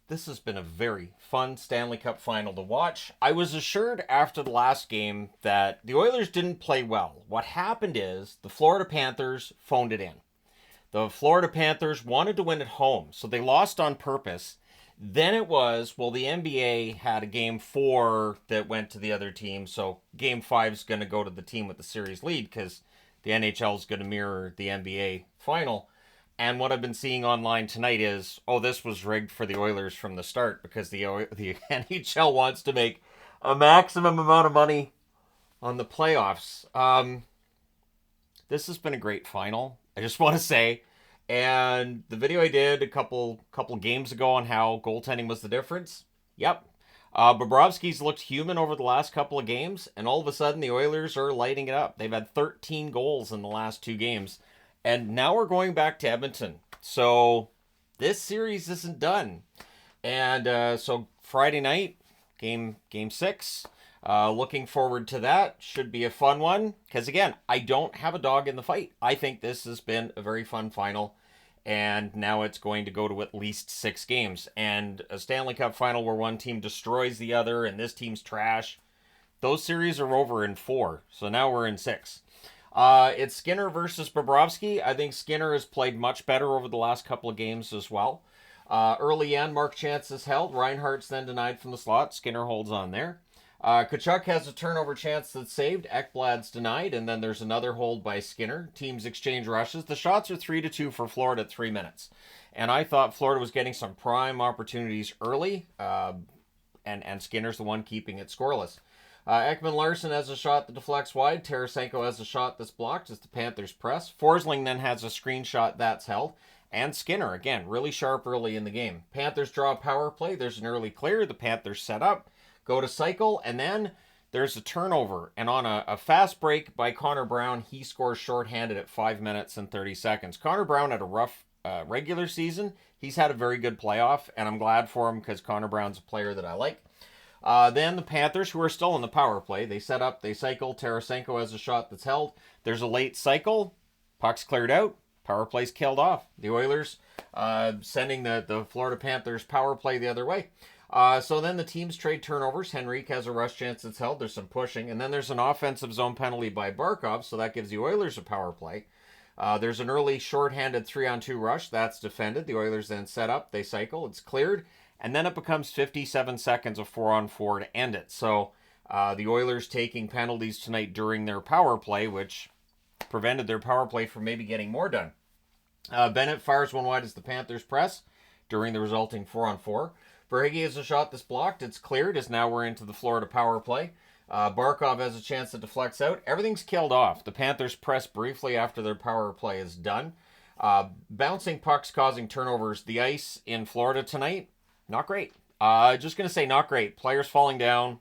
This has been a very fun Stanley Cup final to watch. I was assured after the last game that the Oilers didn't play well. What happened is the Florida Panthers phoned it in. The Florida Panthers wanted to win at home, so they lost on purpose. Then it was, well, the NBA had a game four that went to the other team, so game five is going to go to the team with the series lead because the NHL is going to mirror the NBA final. And what I've been seeing online tonight is, oh, this was rigged for the Oilers from the start because the NHL wants to make a maximum amount of money on the playoffs. This has been a great final. I just want to say, and the video I did a couple games ago on how goaltending was the difference. Yep. Bobrovsky's looked human over the last couple of games, and all of a sudden the Oilers are lighting it up. They've had 13 goals in the last two games, and now we're going back to Edmonton. So this series isn't done. And so Friday night, game six. Looking forward to that. Should be a fun one. Because again, I don't have a dog in the fight. I think this has been a very fun final. And now it's going to go to at least 6 games. And a Stanley Cup final where one team destroys the other and this team's trash. Those series are over in 4. So now we're in 6. It's Skinner versus Bobrovsky. I think Skinner has played much better over the last couple of games as well. Early in, Mark Chance is held. Reinhardt's then denied from the slot. Skinner holds on there. Tkachuk has a turnover chance that's saved. Ekblad's denied, and then there's another hold by Skinner. Teams exchange rushes. The shots are 3-2 for Florida at 3 minutes. And I thought Florida was getting some prime opportunities early, and Skinner's the one keeping it scoreless. Ekman Larson has a shot that deflects wide. Tarasenko has a shot that's blocked as the Panthers press. Forsling then has a screenshot that's held. And Skinner, again, really sharp early in the game. Panthers draw a power play. There's an early clear. The Panthers set up, go to cycle, and then there's a turnover. And on a fast break by Connor Brown, he scores shorthanded at 5 minutes and 30 seconds. Connor Brown had a rough regular season. He's had a very good playoff, and I'm glad for him because Connor Brown's a player that I like. Then the Panthers, who are still in the power play, they set up, they cycle. Tarasenko has a shot that's held. There's a late cycle. Puck's cleared out. Power play's killed off. The Oilers sending the Florida Panthers power play the other way. So then the teams trade turnovers. Henrique has a rush chance that's held. There's some pushing. And then there's an offensive zone penalty by Barkov, so that gives the Oilers a power play. There's an early shorthanded 3-on-2 rush. That's defended. The Oilers then set up. They cycle. It's cleared. And then it becomes 57 seconds of 4-on-4 to end it. So the Oilers taking penalties tonight during their power play, which prevented their power play from maybe getting more done. Bennett fires one wide as the Panthers press during the resulting 4-on-4. Verhage has a shot that's blocked. It's cleared as now we're into the Florida power play. Barkov has a chance that deflects out. Everything's killed off. The Panthers press briefly after their power play is done. Bouncing pucks causing turnovers. The ice in Florida tonight, not great. Just going to say not great. Players falling down,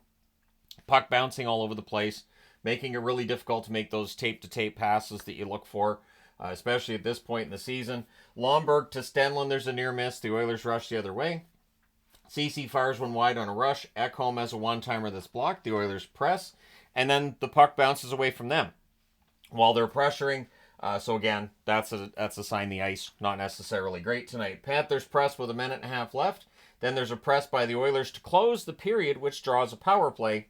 puck bouncing all over the place, making it really difficult to make those tape-to-tape passes that you look for, especially at this point in the season. Lomberg to Stenlund, there's a near miss. The Oilers rush the other way. Ceci fires one wide on a rush. Ekholm has a one-timer that's blocked. The Oilers press, and then the puck bounces away from them while they're pressuring. So again, that's a sign the ice not necessarily great tonight. Panthers press with a minute and a half left. Then there's a press by the Oilers to close the period, which draws a power play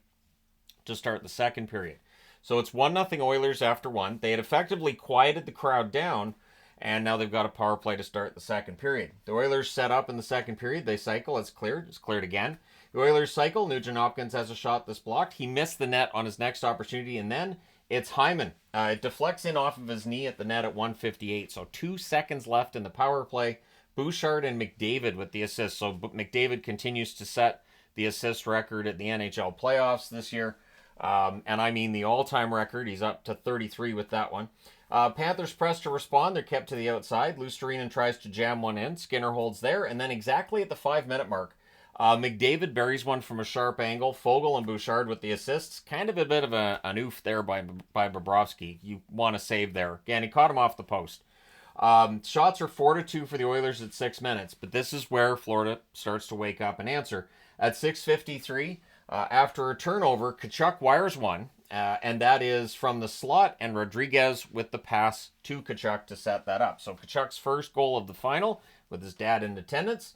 to start the second period. So it's 1-0 Oilers after one. They had effectively quieted the crowd down, and now they've got a power play to start the second period. The Oilers set up in the second period. They cycle. It's cleared. It's cleared again. The Oilers cycle. Nugent Hopkins has a shot that's blocked. He missed the net on his next opportunity, and then it's Hyman. It deflects in off of his knee at the net at 1:58. So 2 seconds left in the power play. Bouchard and McDavid with the assist. So McDavid continues to set the assist record at the NHL playoffs this year. And I mean the all-time record. He's up to 33 with that one. Panthers press to respond. They're kept to the outside. Luostarinen tries to jam one in. Skinner holds there. And then exactly at the 5-minute mark, McDavid buries one from a sharp angle. Foegele and Bouchard with the assists. Kind of a bit of an oof there by Bobrovsky. You want to save there. Again, he caught him off the post. Shots are 4-2 for the Oilers at 6 minutes, but this is where Florida starts to wake up and answer. At 6:53, after a turnover, Tkachuk wires one, and that is from the slot, and Rodriguez with the pass to Tkachuk to set that up. So Tkachuk's first goal of the final, with his dad in attendance.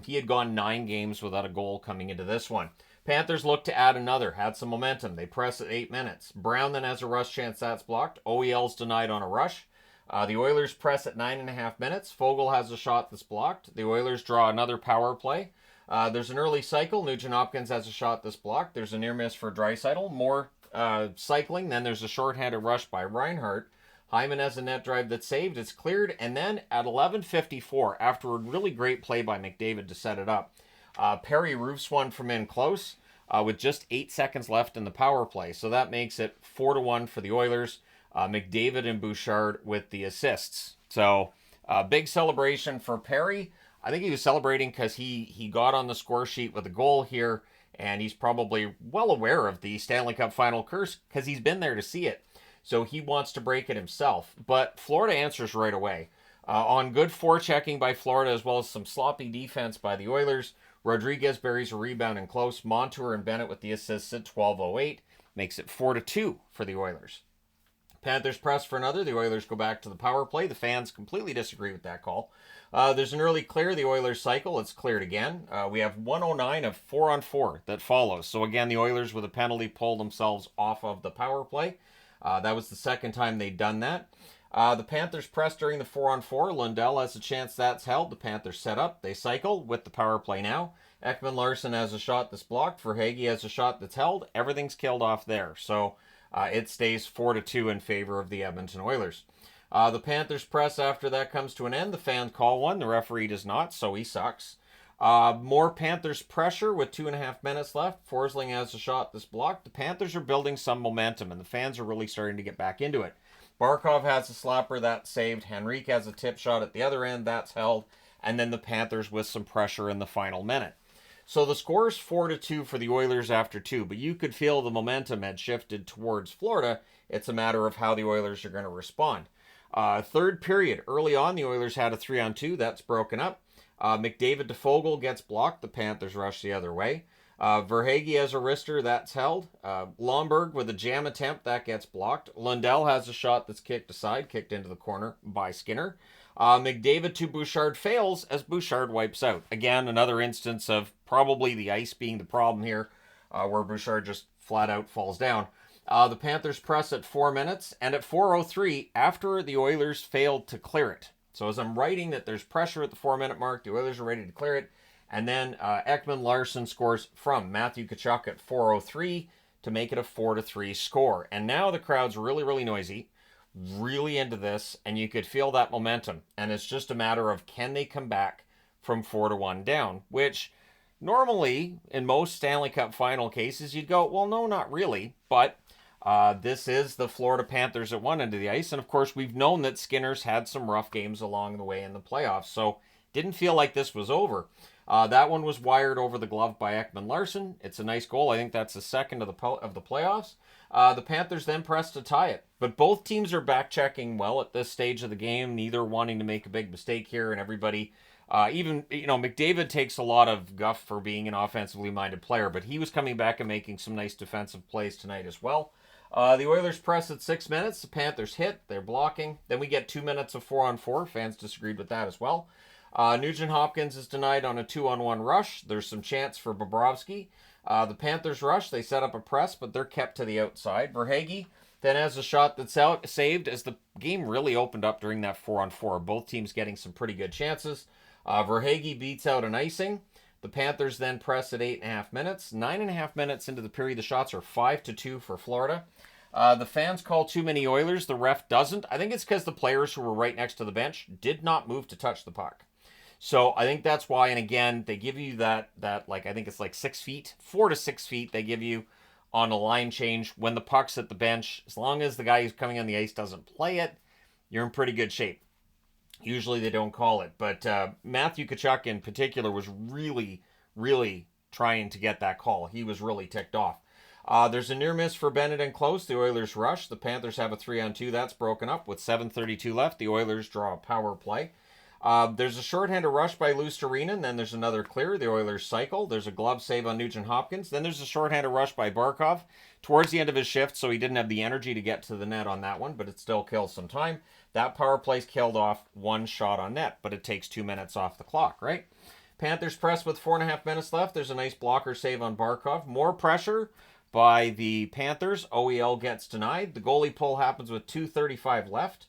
He had gone 9 games without a goal coming into this one. Panthers look to add another, had some momentum. They press at 8 minutes. Brown then has a rush chance that's blocked. OEL's denied on a rush. The Oilers press at 9.5 minutes. Fogle has a shot that's blocked. The Oilers draw another power play. There's an early cycle. Nugent Hopkins has a shot that's blocked. There's a near miss for Draisaitl. More cycling. Then there's a shorthanded rush by Reinhart. Hyman has a net drive that's saved. It's cleared. And then at 11:54, after a really great play by McDavid to set it up, Perry roofs one from in close with just 8 seconds left in the power play. So that makes it 4-1 for the Oilers. McDavid and Bouchard with the assists. So big celebration for Perry. I think he was celebrating because he got on the score sheet with a goal here, and he's probably well aware of the Stanley Cup final curse because he's been there to see it. So he wants to break it himself. But Florida answers right away. On good forechecking by Florida, as well as some sloppy defense by the Oilers, Rodriguez buries a rebound in close. Montour and Bennett with the assists at 12:08. Makes it 4-2 for the Oilers. Panthers press for another. The Oilers go back to the power play. The fans completely disagree with that call. There's an early clear. The Oilers cycle. It's cleared again. We have 109 of 4-on-4 that follows. So again, the Oilers with a penalty pull themselves off of the power play. That was the second time they'd done that. The Panthers press during the 4-on-4. Lundell has a chance that's held. The Panthers set up. They cycle with the power play now. Ekman-Larsson has a shot that's blocked. Verhaeghe has a shot that's held. Everything's killed off there. So it stays 4-2 in favor of the Edmonton Oilers. The Panthers press after that comes to an end. The fans call one. The referee does not, so he sucks. More Panthers pressure with 2.5 minutes left. Forsling has a shot that's blocked. The Panthers are building some momentum, and the fans are really starting to get back into it. Barkov has a slapper that's saved. Henrique has a tip shot at the other end that's held. And then the Panthers with some pressure in the final minute. So the score is 4-2 for the Oilers after 2, but you could feel the momentum had shifted towards Florida. It's a matter of how the Oilers are going to respond. Third period, early on, the Oilers had a 3-on-2. That's broken up. McDavid to Fogle gets blocked. The Panthers rush the other way. Verhaeghe has a wrister. That's held. Lomberg with a jam attempt. That gets blocked. Lundell has a shot that's kicked aside, kicked into the corner by Skinner. McDavid to Bouchard fails as Bouchard wipes out. Again, another instance of probably the ice being the problem here, where Bouchard just flat out falls down. The Panthers press at 4 minutes, and at 4:03, after the Oilers failed to clear it. So as I'm writing that there's pressure at the 4-minute mark, the Oilers are ready to clear it, and then Ekman-Larsson scores from Matthew Tkachuk at 4:03 to make it a 4-3 score. And now the crowd's really, really noisy, really into this, and you could feel that momentum. And it's just a matter of can they come back from 4-1 down, which normally in most Stanley Cup final cases you'd go, well, no, not really. But this is the Florida Panthers at one end of the ice. And of course, we've known that Skinner's had some rough games along the way in the playoffs. So didn't feel like this was over. That one was wired over the glove by Ekman-Larsson. It's a nice goal. I think that's the second of the playoffs. The Panthers then press to tie it. But both teams are back-checking well at this stage of the game, neither wanting to make a big mistake here, and everybody, McDavid takes a lot of guff for being an offensively minded player, but he was coming back and making some nice defensive plays tonight as well. The Oilers press at 6 minutes. The Panthers hit. They're blocking. Then we get 2 minutes of 4-on-4. Fans disagreed with that as well. Nugent Hopkins is denied on a 2-on-1 rush. There's some chance for Bobrovsky. The Panthers rush. They set up a press, but they're kept to the outside. Verhaeghe then has a shot that's out, saved as the game really opened up during that 4-on-4. Both teams getting some pretty good chances. Verhaeghe beats out an icing. The Panthers then press at 8.5 minutes. 9.5 minutes into the period, the shots are 5-2 for Florida. The fans call too many Oilers. The ref doesn't. I think it's because the players who were right next to the bench did not move to touch the puck. So I think that's why, and again, they give you that like, I think it's like 6 feet, 4 to 6 feet they give you on a line change when the puck's at the bench. As long as the guy who's coming on the ice doesn't play it, you're in pretty good shape. Usually they don't call it. But Matthew Tkachuk in particular was really, really trying to get that call. He was really ticked off. There's a near miss for Bennett and close. The Oilers rush. The Panthers have a 3-on-2. That's broken up with 7:32 left. The Oilers draw a power play. There's a shorthanded rush by Luostarinen. Then there's another clear. The Oilers cycle. There's a glove save on Nugent Hopkins. Then there's a shorthanded rush by Barkov towards the end of his shift, so he didn't have the energy to get to the net on that one, but it still kills some time. That power play's killed off 1 shot on net, but it takes 2 minutes off the clock, right? Panthers press with 4.5 minutes left. There's a nice blocker save on Barkov. More pressure by the Panthers. OEL gets denied. The goalie pull happens with 2:35 left.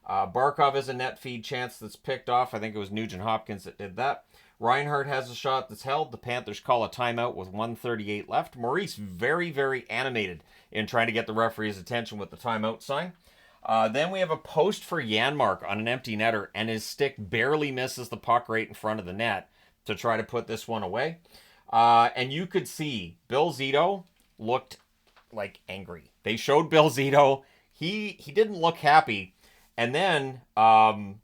Barkov is a net feed chance that's picked off. I think it was Nugent Hopkins that did that. Reinhardt has a shot that's held. The Panthers call a timeout with 1:38 left. Maurice very, very animated in trying to get the referee's attention with the timeout sign. Then we have a post for Janmark on an empty netter, and his stick barely misses the puck right in front of the net to try to put this one away. And you could see Bill Zito looked like angry. They showed Bill Zito. He didn't look happy. And then, after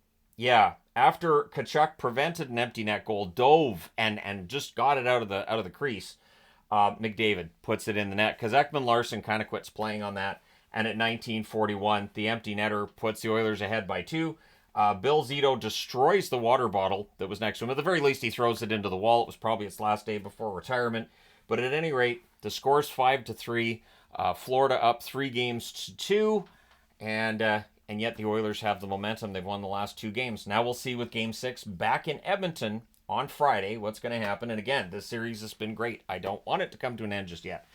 Tkachuk prevented an empty net goal, dove and just got it out of the crease, McDavid puts it in the net because Ekman Larson kind of quits playing on that. And at 19:41, the empty netter puts the Oilers ahead by 2. Bill Zito destroys the water bottle that was next to him. At the very least, he throws it into the wall. It was probably its last day before retirement. But at any rate, the score's 5-3. Florida up 3-2. And yet the Oilers have the momentum. They've won the last 2 games. Now we'll see with Game 6 back in Edmonton on Friday what's going to happen. And again, this series has been great. I don't want it to come to an end just yet.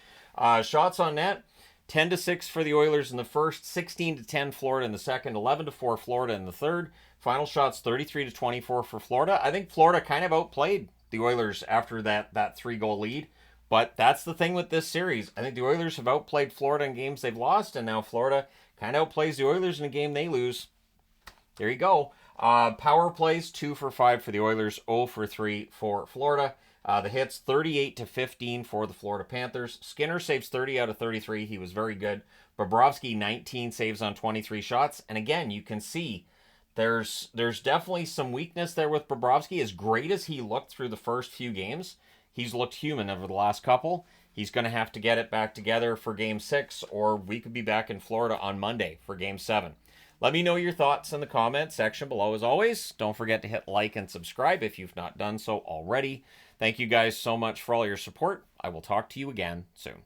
Shots on net, 10-6 for the Oilers in the first, 16-10 Florida in the second, 11-4 Florida in the third. Final shots, 33-24 for Florida. I think Florida kind of outplayed the Oilers after that 3-goal lead. But that's the thing with this series. I think the Oilers have outplayed Florida in games they've lost, and now Florida kind of outplays the Oilers in a game they lose. There you go. Power plays, 2 for 5 for the Oilers, 0 for 3 for Florida. The hits, 38-15 for the Florida Panthers. Skinner saves 30 out of 33. He was very good. Bobrovsky, 19 saves on 23 shots. And again, you can see there's definitely some weakness there with Bobrovsky. As great as he looked through the first few games, he's looked human over the last couple. He's going to have to get it back together for Game 6, or we could be back in Florida on Monday for Game 7. Let me know your thoughts in the comments section below. As always, don't forget to hit like and subscribe if you've not done so already. Thank you guys so much for all your support. I will talk to you again soon.